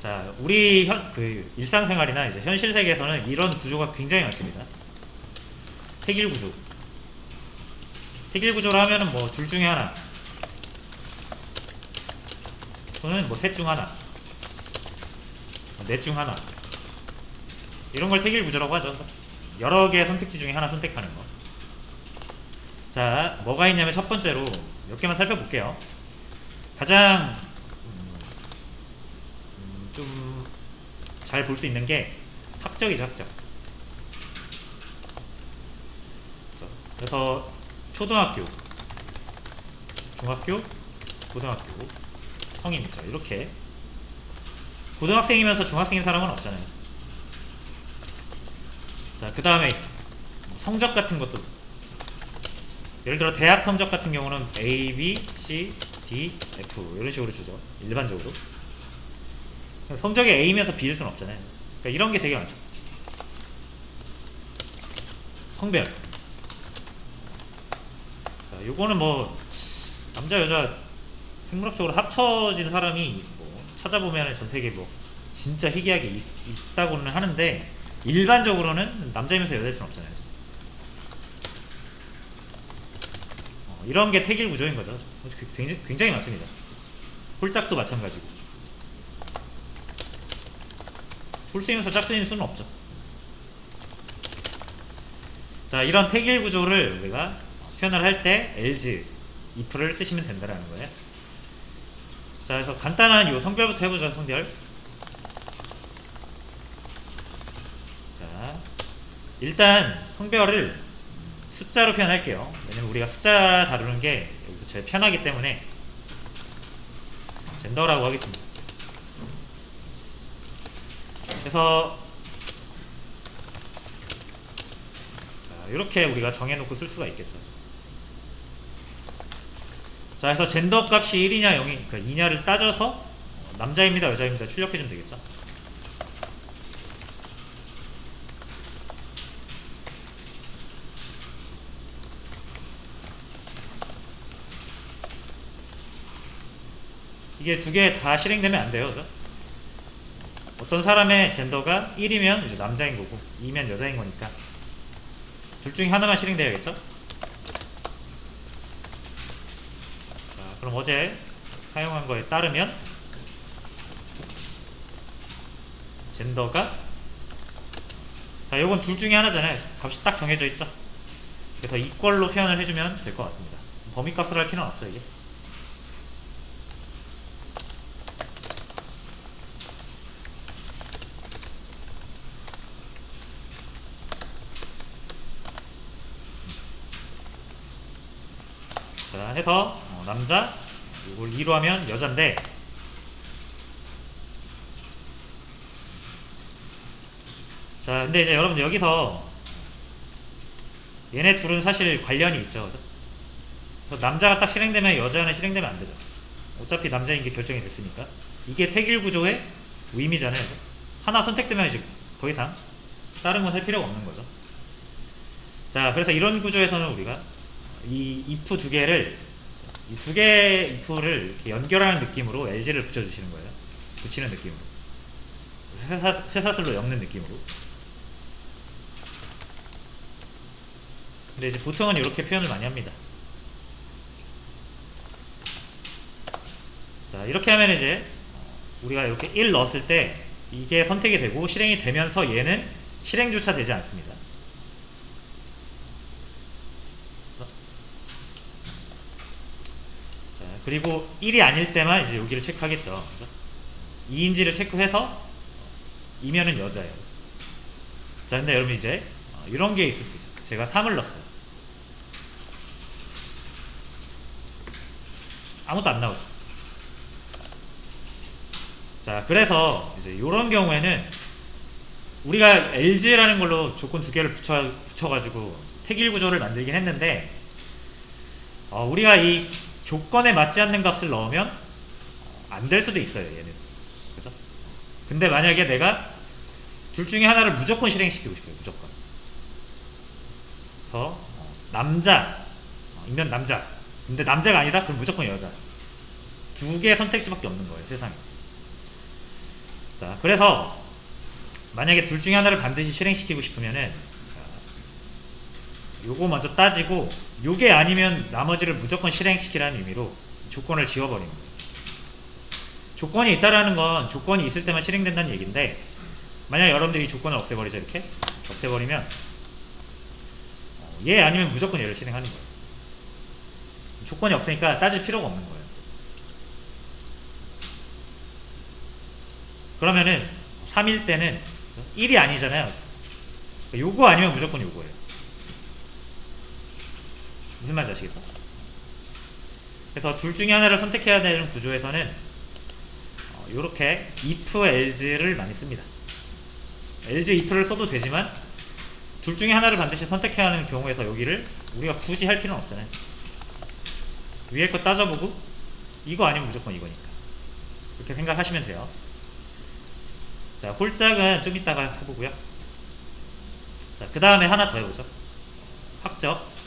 자, 우리 일상생활이나 이제 현실 세계에서는 이런 구조가 굉장히 많습니다. 택일 구조. 택일 구조를 하면은 뭐 둘 중에 하나, 또는 뭐 셋 중 하나, 넷 중 하나, 이런 걸 택일 구조라고 하죠. 여러 개의 선택지 중에 하나 선택하는 거. 자, 뭐가 있냐면 첫 번째로 몇 개만 살펴볼게요. 가장 좀 잘 볼 수 있는 게 학적이죠, 학적. 그래서 초등학교, 중학교, 고등학교, 성인이죠. 이렇게 고등학생이면서 중학생인 사람은 없잖아요. 자, 그 다음에 성적 같은 것도, 예를 들어 대학 성적 같은 경우는 A, B, C, D, F 이런 식으로 주죠. 일반적으로. 성적이 A면서 B일 수는 없잖아요. 그러니까 이런 게 되게 많죠. 성별. 자, 요거는 뭐 남자 여자 생물학적으로 합쳐진 사람이 뭐 찾아보면 전 세계 뭐 진짜 희귀하게 있다고는 하는데, 일반적으로는 남자이면서 여자일 수는 없잖아요. 이런 게 택일 구조인 거죠. 굉장히 많습니다. 홀짝도 마찬가지고. 홀수이면서 짝수인 수는 없죠. 자, 이런 택일 구조를 우리가 표현을 할 때 else, if를 쓰시면 된다는 거예요. 자, 그래서 간단한 요 성별부터 해보죠. 성별. 자, 일단 성별을 숫자로 표현할게요. 왜냐면 우리가 숫자 다루는 게 여기서 제일 편하기 때문에 젠더라고 하겠습니다. 그래서 자, 이렇게 우리가 정해놓고 쓸 수가 있겠죠. 자, 그래서 젠더 값이 1이냐 0이, 그러니까 2냐를 따져서 남자입니다 여자입니다 출력해주면 되겠죠. 이게 두 개 다 실행되면 안 돼요. 그죠? 어떤 사람의 젠더가 1이면 이제 남자인 거고 2면 여자인 거니까 둘 중에 하나만 실행돼야겠죠? 자, 그럼 어제 사용한 거에 따르면 젠더가, 자, 요건 둘 중에 하나잖아요. 값이 딱 정해져 있죠? 그래서 이꼴로 표현을 해주면 될 것 같습니다. 범위값을 할 필요는 없죠, 이게. 자, 해서 남자, 이걸 2로 하면 여잔데, 자, 근데 이제 여러분들 여기서 얘네 둘은 사실 관련이 있죠. 그죠? 남자가 딱 실행되면 여자는 실행되면 안 되죠. 어차피 남자인 게 결정이 됐으니까. 이게 택일 구조의 의미잖아요. 그죠? 하나 선택되면 이제 더 이상 다른 건 할 필요가 없는 거죠. 자, 그래서 이런 구조에서는 우리가 이 if 두 개를, 이 두 개의 if를 이렇게 연결하는 느낌으로 LG를 붙여주시는 거예요. 붙이는 느낌으로. 쇠사슬로 엮는 느낌으로. 근데 이제 보통은 이렇게 표현을 많이 합니다. 자, 이렇게 하면 이제 우리가 이렇게 1 넣었을 때 이게 선택이 되고 실행이 되면서 얘는 실행조차 되지 않습니다. 자, 그리고 1이 아닐 때만 이제 여기를 체크하겠죠. 그죠? 2인지를 체크해서 이면은 여자예요. 자, 근데 여러분 이제 이런 게 있을 수 있어요. 제가 3을 넣었어요. 아무것도 안 나오죠. 자, 그래서 이제 이런 경우에는 우리가 LG라는 걸로 조건 두 개를 붙여가지고 택일 구조를 만들긴 했는데, 우리가 이 조건에 맞지 않는 값을 넣으면 안 될 수도 있어요, 얘는. 그죠? 근데 만약에 내가 둘 중에 하나를 무조건 실행시키고 싶어요, 무조건. 그래서 남자이면 남자. 근데 남자가 아니다? 그럼 무조건 여자. 두 개의 선택지밖에 없는 거예요, 세상에. 자, 그래서 만약에 둘 중에 하나를 반드시 실행시키고 싶으면은 요거 먼저 따지고 요게 아니면 나머지를 무조건 실행시키라는 의미로 조건을 지워버리는 거예요. 조건이 있다라는 건 조건이 있을 때만 실행된다는 얘기인데, 만약 여러분들이 이 조건을 없애버리죠. 이렇게 없애버리면 얘 아니면 무조건 얘를 실행하는 거예요. 조건이 없으니까 따질 필요가 없는 거예요. 그러면은 3일 때는 1이 아니잖아요. 요거 아니면 무조건 요거예요. 무슨 말인지 아시겠죠? 그래서 둘 중에 하나를 선택해야 되는 구조에서는 요렇게 if, else를 많이 씁니다. else, if를 써도 되지만 둘 중에 하나를 반드시 선택해야 하는 경우에서 여기를 우리가 굳이 할 필요는 없잖아요. 위에 거 따져보고 이거 아니면 무조건 이거니까 이렇게 생각하시면 돼요. 자, 홀짝은 좀 이따가 해보고요. 자, 그 다음에 하나 더 해보죠. 학적.